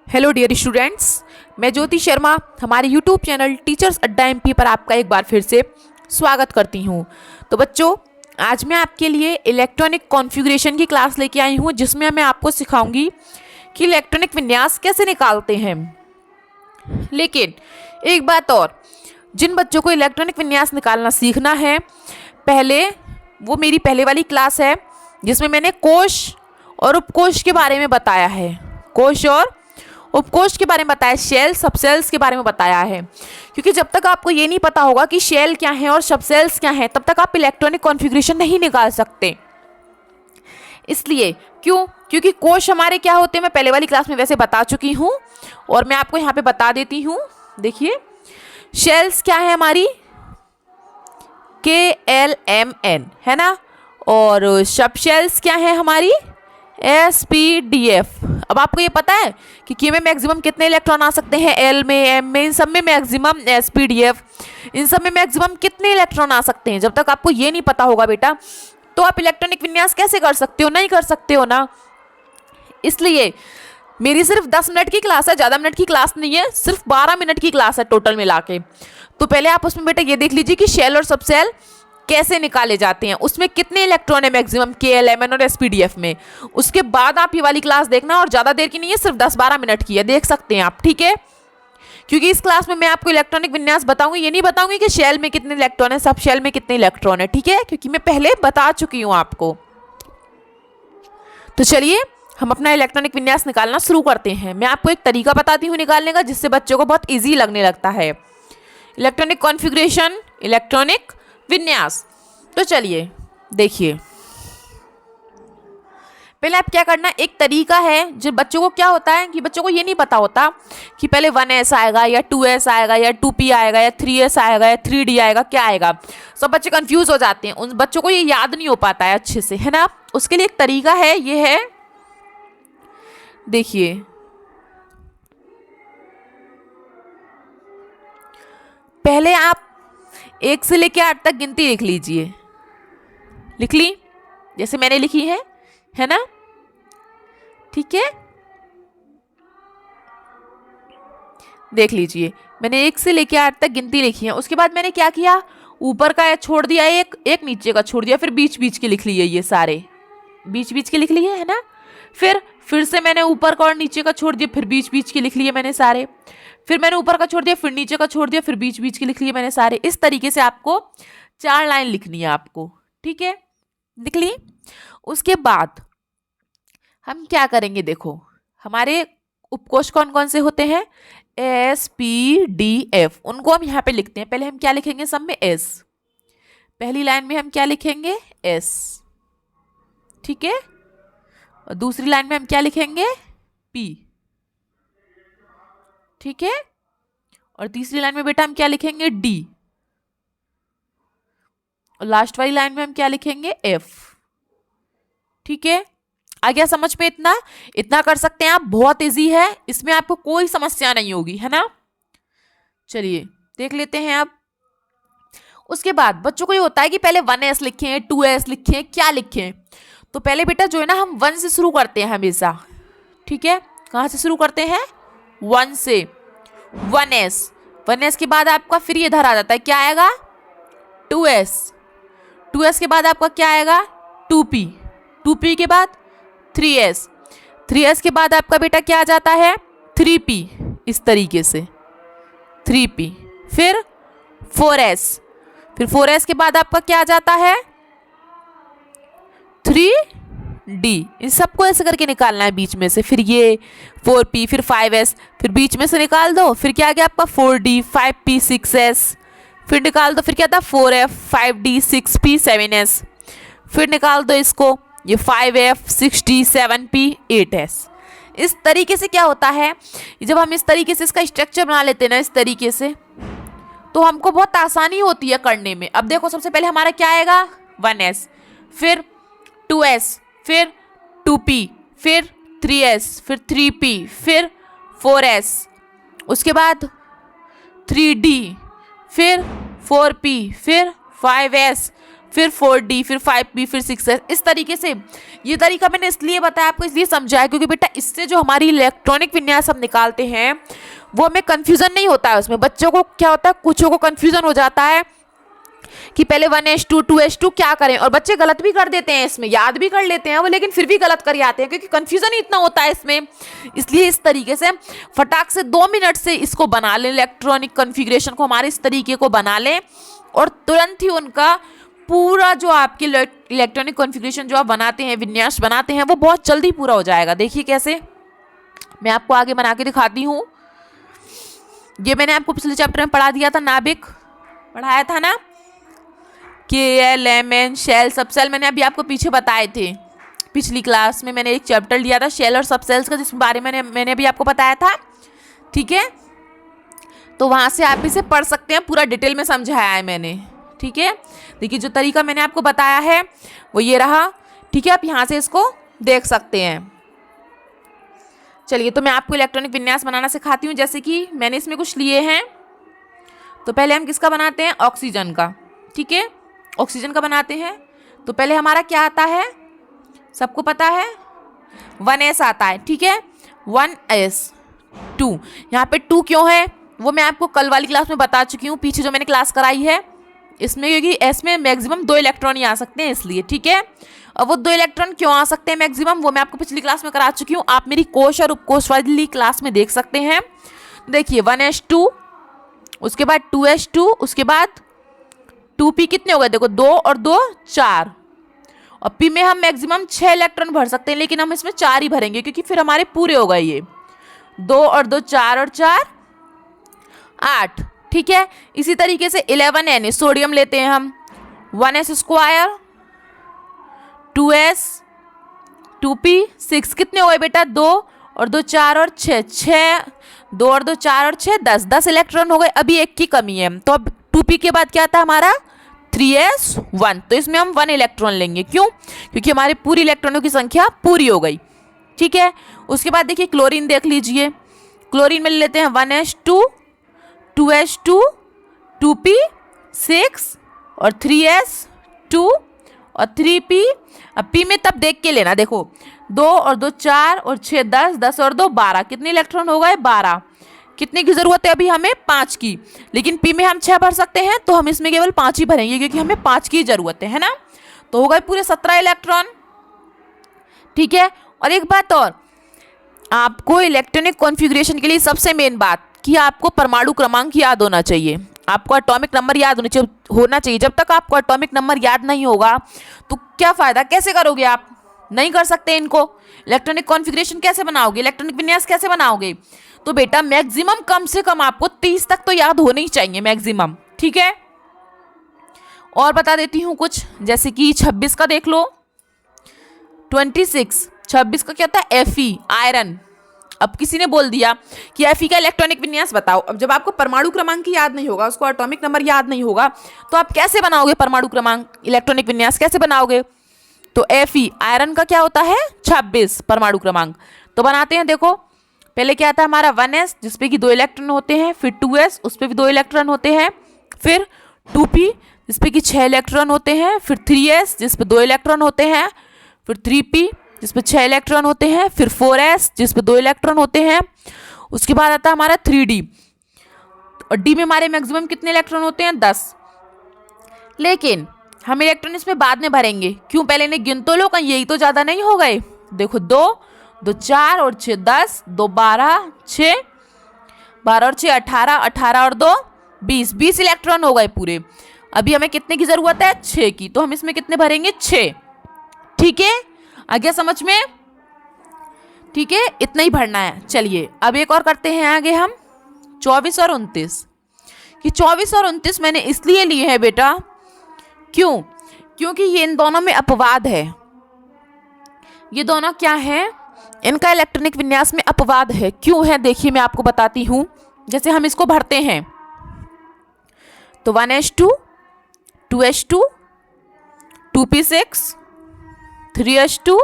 Hello dear students, मैं ज्योति शर्मा हमारे YouTube channel teachers अड्डा एमपी पर आपका एक बार फिर से स्वागत करती हूं। तो बच्चों, आज मैं आपके लिए इलेक्ट्रॉनिक कॉन्फ़िगरेशन की क्लास लेके आई हूं, जिसमें मैं आपको सिखाऊंगी कि इलेक्ट्रॉनिक विन्यास कैसे निकालते हैं। लेकिन एक बात और, जिन बच्चों को इलेक्ट्रॉनिक विन्यास निकालना सीखना है, वो मेरी पहले वाली क्लास है जिसमें मैंने कोश और उपकोश के बारे में बताया है। कोश और उपकोश के बारे में बताया, शेल सबसेल्स के बारे में बताया है। क्योंकि जब तक आपको ये नहीं पता होगा कि शेल क्या है और सबसेल्स क्या है, तब तक आप इलेक्ट्रॉनिक कॉन्फ़िगरेशन नहीं निकाल सकते। इसलिए क्योंकि कोश हमारे क्या होते हैं, मैं पहले वाली क्लास में वैसे बता चुकी हूँ और मैं आपको यहाँ पे बता देती हूँ। देखिए, शेल्स क्या है हमारी, KLMN है ना, और सबशेल्स क्या है हमारी, SPDF। अब आपको ये पता है कि K में मैक्सिमम कितने इलेक्ट्रॉन आ सकते हैं, L में, M में, इन सब में मैक्सिमम, SPDF इन सब में मैक्सिमम कितने इलेक्ट्रॉन आ सकते हैं। जब तक आपको ये नहीं पता होगा बेटा, तो आप इलेक्ट्रॉनिक विन्यास कैसे कर सकते हो, नहीं कर सकते हो ना। इसलिए मेरी सिर्फ 10 मिनट की क्लास है, ज़्यादा मिनट की क्लास नहीं है, सिर्फ 12 मिनट की क्लास है टोटल मिला के। तो पहले आप उसमें बेटा ये देख लीजिए कि शेल और सबसेल कैसे निकाले जाते हैं, उसमें कितने इलेक्ट्रॉन है मैक्सिमम KLMN और SPDF में। उसके बाद आप ये वाली क्लास देखना, और ज़्यादा देर की नहीं है, सिर्फ 10-12 मिनट की है, देख सकते हैं आप, ठीक है। क्योंकि इस क्लास में मैं आपको इलेक्ट्रॉनिक विन्यास बताऊंगी, ये नहीं बताऊंगी कि शेल में कितने इलेक्ट्रॉन है, सब शेल में कितने इलेक्ट्रॉन है, ठीक है, क्योंकि मैं पहले बता चुकी हूँ आपको। तो चलिए हम अपना इलेक्ट्रॉनिक विन्यास निकालना शुरू करते हैं। मैं आपको एक तरीका बताती हूँ निकालने का, जिससे बच्चों को बहुत ईजी लगने लगता है इलेक्ट्रॉनिक कॉन्फ़िगरेशन, इलेक्ट्रॉनिक विन्यास। तो चलिए देखिए, पहले आप क्या करना, एक तरीका है जो बच्चों को क्या होता है कि बच्चों को ये नहीं पता होता कि पहले 1s आएगा या 2s आएगा या 2p आएगा या 3s आएगा या 3d आएगा, क्या आएगा। सब बच्चे कंफ्यूज हो जाते हैं, उन बच्चों को ये याद नहीं हो पाता है अच्छे से, है ना। उसके लिए एक तरीका है, ये है, देखिए, पहले आप 1 से लेकर 8 तक गिनती लिख लीजिए। लिख ली जैसे मैंने लिखी है ना, ठीक है। देख लीजिए, मैंने 1 से लेकर 8 तक गिनती लिखी है। उसके बाद मैंने क्या किया, ऊपर का छोड़ दिया, एक नीचे का छोड़ दिया, फिर बीच बीच के लिख लिए, ये सारे बीच बीच के लिख लिए, है ना। फिर से मैंने ऊपर का और नीचे का छोड़ दिया, फिर बीच बीच के लिख लिए मैंने सारे। फिर मैंने ऊपर का छोड़ दिया, फिर नीचे का छोड़ दिया, फिर बीच बीच के लिख लिए मैंने सारे। इस तरीके से आपको 4 लाइन लिखनी है आपको, ठीक है, लिख ली। उसके बाद हम क्या करेंगे, देखो हमारे उपकोष कौन कौन से होते हैं, SPDF, उनको हम यहाँ पे लिखते हैं। पहले हम क्या लिखेंगे, सब में S, पहली लाइन में हम क्या लिखेंगे, S, ठीक है। और दूसरी लाइन में हम क्या लिखेंगे, P, ठीक है। और तीसरी लाइन में बेटा हम क्या लिखेंगे, D, और लास्ट वाली लाइन में हम क्या लिखेंगे, F, ठीक है। आ गया समझ में, इतना कर सकते हैं आप, बहुत इजी है, इसमें आपको कोई समस्या नहीं होगी, है ना। चलिए देख लेते हैं अब। उसके बाद बच्चों को ये होता है कि पहले 1s लिखें, 2s लिखें, क्या लिखें। तो पहले बेटा जो है ना, हम 1 से शुरू करते हैं हमेशा, ठीक है। कहाँ से शुरू करते हैं, 1 से, 1s के बाद आपका फिर ये इधर आ जाता है, क्या आएगा, 2s के बाद आपका क्या आएगा, 2p के बाद 3s के बाद आपका बेटा क्या आ जाता है, 3p, इस तरीके से 3p, फिर 4s के बाद आपका क्या आ जाता है, 3d। इन सबको ऐसे करके निकालना है बीच में से। फिर ये 4p, फिर 5s, फिर बीच में से निकाल दो, फिर क्या आ गया आपका 4d, 5p, 6s, फिर निकाल दो, फिर क्या था 4f, 5d, 6p, 7s, फिर निकाल दो इसको, ये 5f, 6d, 7p, 8s। इस तरीके से क्या होता है, जब हम इस तरीके से इसका स्ट्रक्चर बना लेते हैं ना, इस तरीके से, तो हमको बहुत आसानी होती है करने में। अब देखो, सबसे पहले हमारा क्या आएगा, 1s, फिर 2s, फिर 2p, फिर 3s, फिर 3p, फिर 4s, उसके बाद 3d, फिर 4p, फिर 5s, फिर 4D, फिर 5B, फिर 6S। इस तरीके से ये तरीका मैंने इसलिए बताया आपको, इसलिए समझाया क्योंकि बेटा इससे जो हमारी इलेक्ट्रॉनिक विन्यास हम निकालते हैं वो हमें कन्फ्यूज़न नहीं होता है। उसमें बच्चों को क्या होता है, कुछों को कन्फ्यूज़न हो जाता है कि पहले 1S2 2S2 क्या करें, और बच्चे गलत भी कर देते हैं, इसमें याद भी कर लेते हैं वो, लेकिन फिर भी गलत कर आते हैं क्योंकि कन्फ्यूजन ही इतना होता है इसमें। इसलिए इस तरीके से फटाक से 2 मिनट से इसको बना लें, इलेक्ट्रॉनिक कॉन्फ़िगरेशन को हमारे इस तरीके को बना लें और तुरंत ही उनका पूरा जो आपके इलेक्ट्रॉनिक कॉन्फ़िगरेशन जो आप बनाते हैं, विन्यास बनाते हैं, वो बहुत जल्दी पूरा हो जाएगा। देखिए कैसे, मैं आपको आगे बना के दिखाती हूँ। ये मैंने आपको पिछले चैप्टर में पढ़ा दिया था, नाभिक पढ़ाया था ना, KLMN, शेल, सबसेल, मैंने अभी आपको पीछे बताए थे। पिछली क्लास में मैंने एक चैप्टर लिया था शेल और सबसेल्स का, जिसके बारे में मैंने भी आपको बताया था, ठीक है। तो वहाँ से आप इसे पढ़ सकते हैं, पूरा डिटेल में समझाया है मैंने, ठीक है। देखिए जो तरीका मैंने आपको बताया है वो ये रहा, ठीक है। आप यहाँ से इसको देख सकते हैं। चलिए तो मैं आपको इलेक्ट्रॉनिक विन्यास बनाना सिखाती हूँ। जैसे कि मैंने इसमें कुछ लिए हैं, तो पहले हम किसका बनाते हैं, ऑक्सीजन का, ठीक है। ऑक्सीजन का बनाते हैं तो पहले हमारा क्या आता है, सबको पता है 1S आता है, ठीक है। 1S2, यहाँ पे 2 क्यों है वो मैं आपको कल वाली क्लास में बता चुकी हूँ, पीछे जो मैंने क्लास कराई है इसमें, क्योंकि S में मैक्सिमम 2 इलेक्ट्रॉन ही आ सकते हैं इसलिए, ठीक है। और वो 2 इलेक्ट्रॉन क्यों आ सकते हैं मैक्सिमम, वो मैं आपको पिछली क्लास में करा चुकी हूँ। आप मेरी कोश और उपकोश वाली क्लास में देख सकते हैं। देखिए 1S2, उसके बाद 2S2, उसके बाद 2P कितने हो गए, देखो 2 और 2 4, और P में हम मैक्सिमम 6 इलेक्ट्रॉन भर सकते हैं, लेकिन हम इसमें 4 ही भरेंगे क्योंकि फिर हमारे पूरे हो गए ये 2 और 2 4 और 4 8, ठीक है। इसी तरीके से 11Na सोडियम लेते हैं हम, 1S², 2S, 2P 6 कितने हो गए बेटा, 2 और 2 4 और 6 6, 2 और 2 4 और 6 10 इलेक्ट्रॉन हो गए। अभी एक की कमी है, तो अब 2P के बाद क्या आता है हमारा 3S1, तो इसमें हम 1 इलेक्ट्रॉन लेंगे, क्यों, क्योंकि हमारे पूरी इलेक्ट्रॉनों की संख्या पूरी हो गई, ठीक है। उसके बाद देखिए क्लोरीन देख लीजिए, क्लोरीन में ले लेते हैं 1S2, 2S2, 2P 6 और 3S2 और 3P। अब P में तब देख के लेना, देखो 2 और 2 4 और 6 10, 10 और 2 12, कितने इलेक्ट्रॉन हो गए 12। कितने की ज़रूरत है अभी हमें 5 की, लेकिन P में हम 6 भर सकते हैं, तो हम इसमें केवल 5 ही भरेंगे क्योंकि हमें 5 की ज़रूरत है ना। तो हो गए पूरे 17 इलेक्ट्रॉन, ठीक है। और एक बात और, आपको इलेक्ट्रॉनिक कॉन्फ़िगरेशन के लिए सबसे मेन बात कि आपको परमाणु क्रमांक याद होना चाहिए, आपको एटॉमिक नंबर याद होना चाहिए। जब तक आपको एटॉमिक नंबर याद नहीं होगा तो क्या फ़ायदा, कैसे करोगे आप, नहीं कर सकते इनको। इलेक्ट्रॉनिक कॉन्फ़िगरेशन कैसे बनाओगे, इलेक्ट्रॉनिक विन्यास कैसे बनाओगे, तो बेटा मैक्सिमम कम से कम आपको 30 तक तो याद होने ही चाहिए मैक्सिमम, ठीक है। और बता देती हूँ कुछ, जैसे कि 26 का देख लो, 26 का क्या होता है Fe, आयरन। अब किसी ने बोल दिया कि Fe का इलेक्ट्रॉनिक विन्यास बताओ, अब जब आपको परमाणु क्रमांक याद नहीं होगा, उसको एटॉमिक नंबर याद नहीं होगा, तो आप कैसे बनाओगे परमाणु क्रमांक, इलेक्ट्रॉनिक विन्यास कैसे बनाओगे। तो Fe, आयरन का क्या होता है 26 परमाणु क्रमांक, तो बनाते हैं। देखो पहले क्या आता है हमारा 1S जिसपे कि 2 इलेक्ट्रॉन होते हैं, फिर 2S उस पर भी 2 इलेक्ट्रॉन होते हैं, फिर 2P जिसपे कि 6 इलेक्ट्रॉन होते हैं, फिर 3S जिस पे 2 इलेक्ट्रॉन होते हैं, फिर 3P जिस पे 6 इलेक्ट्रॉन होते हैं, फिर 4S जिस पे 2 इलेक्ट्रॉन होते हैं। उसके बाद आता है हमारा 3D, और D में हमारे मैक्सिमम कितने इलेक्ट्रॉन होते हैं 10, लेकिन हम इलेक्ट्रॉन इसमें बाद में भरेंगे, क्यों, पहले इन्हें गिन तो लो, कहीं यही तो ज़्यादा नहीं हो गए। देखो 2 2 4 और 6 10, 2 12 6, 12 और 6 18, 18 और 2 20, 20 इलेक्ट्रॉन हो गए पूरे। अभी हमें कितने की ज़रूरत है 6 की, तो हम इसमें कितने भरेंगे 6, ठीक है। आ गया समझ में, ठीक है, इतना ही भरना है। चलिए अब एक और करते हैं आगे हम 24 और 29, कि 24 और 29 मैंने इसलिए लिए हैं बेटा, क्यों, क्योंकि ये इन दोनों में अपवाद है। ये दोनों क्या हैं, इनका इलेक्ट्रॉनिक विन्यास में अपवाद है। क्यों है देखिए मैं आपको बताती हूँ। जैसे हम इसको भरते हैं तो 1S2, 2S2, 2P6, 3S2,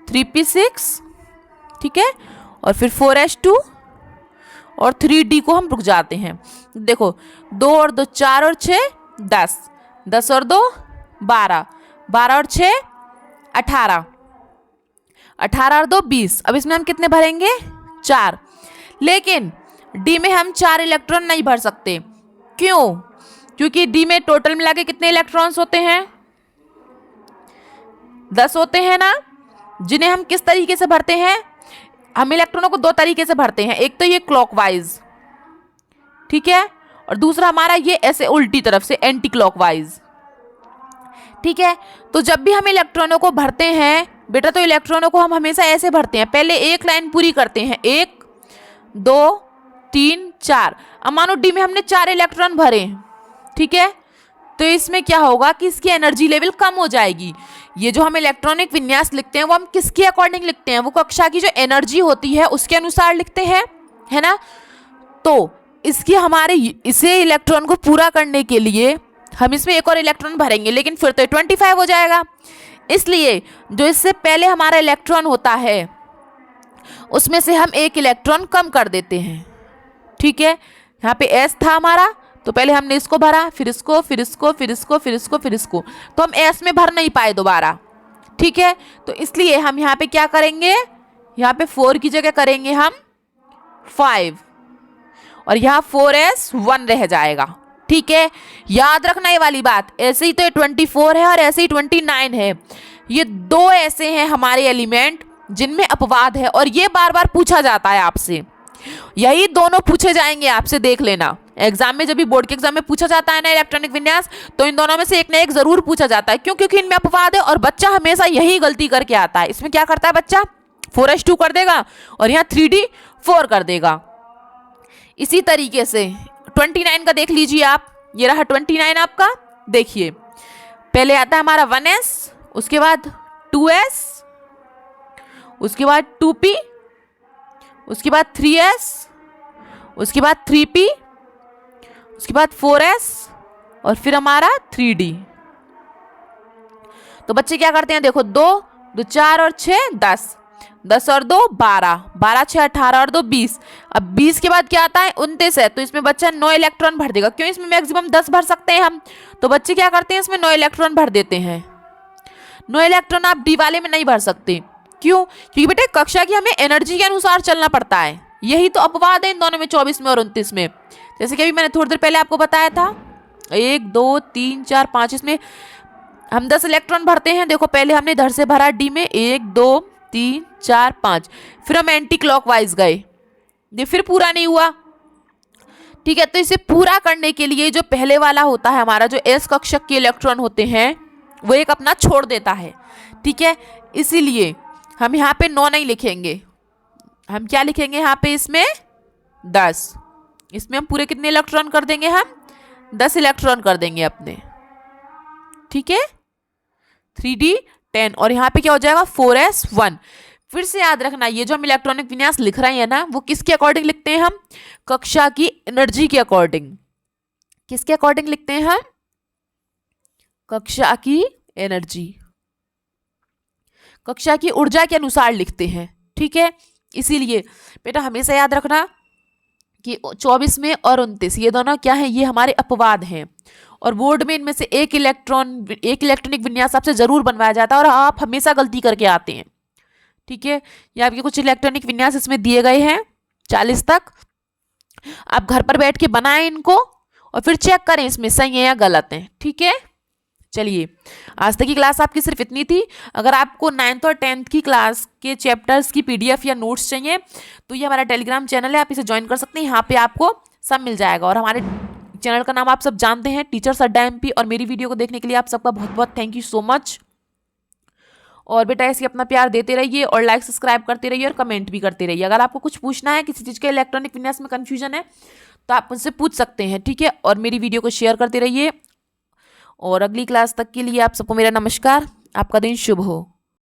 3P6, ठीक है, और फिर 4S2 और 3D को हम रुक जाते हैं। देखो 2 और 2 4 और 6 10, 10 और 2 12, 12 और 6 18, 18 और 2 20। अब इसमें हम कितने भरेंगे? 4। लेकिन डी में हम 4 इलेक्ट्रॉन नहीं भर सकते। क्यों? क्योंकि डी में टोटल मिला के कितने इलेक्ट्रॉन्स होते हैं? 10 होते हैं ना, जिन्हें हम किस तरीके से भरते हैं? हम इलेक्ट्रॉनों को 2 तरीके से भरते हैं। एक तो ये क्लॉकवाइज, ठीक है, और दूसरा हमारा ये ऐसे उल्टी तरफ से एंटी क्लॉकवाइज, ठीक है। तो जब भी हम इलेक्ट्रॉनों को भरते हैं बेटा, तो इलेक्ट्रॉनों को हम हमेशा ऐसे भरते हैं। पहले एक लाइन पूरी करते हैं, 1 2 3 4। अब मानो डी में हमने 4 इलेक्ट्रॉन भरे, ठीक है, तो इसमें क्या होगा कि इसकी एनर्जी लेवल कम हो जाएगी। ये जो हम इलेक्ट्रॉनिक विन्यास लिखते हैं वो हम किसके अकॉर्डिंग लिखते हैं? वो कक्षा की जो एनर्जी होती है उसके अनुसार लिखते हैं, है ना। तो इसकी हमारे इसे इलेक्ट्रॉन को पूरा करने के लिए हम इसमें एक और इलेक्ट्रॉन भरेंगे, लेकिन फिर तो 25 हो जाएगा। इसलिए जो इससे पहले हमारा इलेक्ट्रॉन होता है उसमें से हम एक इलेक्ट्रॉन कम कर देते हैं, ठीक है। यहाँ पे एस था हमारा, तो पहले हमने इसको भरा, फिर इसको, फिर इसको, फिर इसको, फिर इसको, फिर इसको, तो हम एस में भर नहीं पाए दोबारा, ठीक है। तो इसलिए हम यहाँ पे क्या करेंगे? यहाँ पे 4 की जगह करेंगे हम 5, और यहाँ 4s1 रह जाएगा, ठीक है। याद रखना ये वाली बात, ऐसे ही तो ये 24 है और ऐसे ही 29 है। ये 2 ऐसे हैं हमारे एलिमेंट जिनमें अपवाद है, और ये बार बार पूछा जाता है आपसे। यही दोनों पूछे जाएंगे आपसे, देख लेना एग्जाम में। जब भी बोर्ड के एग्जाम में पूछा जाता है ना इलेक्ट्रॉनिक विन्यास, तो इन दोनों में से एक ना एक जरूर पूछा जाता है। क्यों? क्योंकि इनमें अपवाद है और बच्चा हमेशा यही गलती करके आता है। इसमें क्या करता है बच्चा? 4s2 कर देगा और यहाँ 3d4 कर देगा। इसी तरीके से 29 का देख लीजिए आप, ये रहा 29 आपका। देखिए पहले आता है हमारा 1s, उसके बाद 2s, उसके बाद 2p, उसके बाद 3s, उसके बाद 3p, उसके बाद 4s, और फिर हमारा 3d। तो बच्चे क्या करते हैं? देखो 2 2 4 और 6 10, 10 और 2 12, 12 6 18 और 2 20। अब 20 के बाद क्या आता है? 29 है, तो इसमें बच्चा 9 इलेक्ट्रॉन भर देगा। क्यों? इसमें मैक्सिमम 10 भर सकते हैं हम, तो बच्चे क्या करते हैं? इसमें 9 इलेक्ट्रॉन भर देते हैं। 9 इलेक्ट्रॉन आप डी वाले में नहीं भर सकते। क्यों? क्योंकि बेटे कक्षा की हमें एनर्जी के अनुसार चलना पड़ता है। यही तो अपवाद है इन दोनों में, 24 में और 29 में। जैसे कि अभी मैंने थोड़ी देर पहले आपको बताया था, 1 2 3 4 5, इसमें हम 10 इलेक्ट्रॉन भरते हैं। देखो पहले हमने इधर से भरा डी में 1 2 3 4 5, फिर हम एंटी क्लॉकवाइज गए, ये फिर पूरा नहीं हुआ, ठीक है। तो इसे पूरा करने के लिए जो पहले वाला होता है हमारा, जो एस कक्षक के इलेक्ट्रॉन होते हैं, वो एक अपना छोड़ देता है, ठीक है। इसीलिए हम यहाँ पे 9 नहीं लिखेंगे, हम क्या लिखेंगे यहाँ पे? इसमें 10। इसमें हम पूरे कितने इलेक्ट्रॉन कर देंगे? हम 10 इलेक्ट्रॉन कर देंगे अपने, ठीक है। 3d10, और यहाँ पे क्या हो जाएगा? 4s1। फिर से याद रखना, ये जो हम इलेक्ट्रॉनिक विन्यास लिख रहे हैं ना, वो किसके अकॉर्डिंग लिखते हैं हम? कक्षा की एनर्जी के अकॉर्डिंग। किसके अकॉर्डिंग लिखते हैं हम? कक्षा की एनर्जी, कक्षा की ऊर्जा के अनुसार लिखते हैं, ठीक है। इसीलिए बेटा हमेशा याद रखना कि 24 में और 29 ये दोनों क्या है? ये हमारे अपवाद हैं, और बोर्ड में इनमें से एक इलेक्ट्रॉनिक विन्यास आपसे जरूर बनवाया जाता है, और आप हमेशा गलती करके आते हैं, ठीक है। ये आपके कुछ इलेक्ट्रॉनिक विन्यास इसमें दिए गए हैं 40 तक। आप घर पर बैठ के बनाएं इनको और फिर चेक करें इसमें सही है या गलत है, ठीक है। चलिए, आज तक की क्लास आपकी सिर्फ इतनी थी। अगर आपको 9th और 10th की क्लास के चैप्टर्स की PDF या नोट्स चाहिए तो ये हमारा टेलीग्राम चैनल है, आप इसे ज्वाइन कर सकते हैं। यहाँ पे आपको सब मिल जाएगा, और हमारे चैनल का नाम आप सब जानते हैं, टीचर्स अड्डा MP। और मेरी वीडियो को देखने के लिए आप सबका बहुत बहुत थैंक यू सो मच। और बेटा ऐसे अपना प्यार देते रहिए, और लाइक सब्सक्राइब करते रहिए, और कमेंट भी करते रहिए। अगर आपको कुछ पूछना है, किसी चीज़ के इलेक्ट्रॉनिक विन्यास में कन्फ्यूजन है, तो आप मुझसे पूछ सकते हैं, ठीक है। और मेरी वीडियो को शेयर करते रहिए। और अगली क्लास तक के लिए आप सबको मेरा नमस्कार। आपका दिन शुभ हो।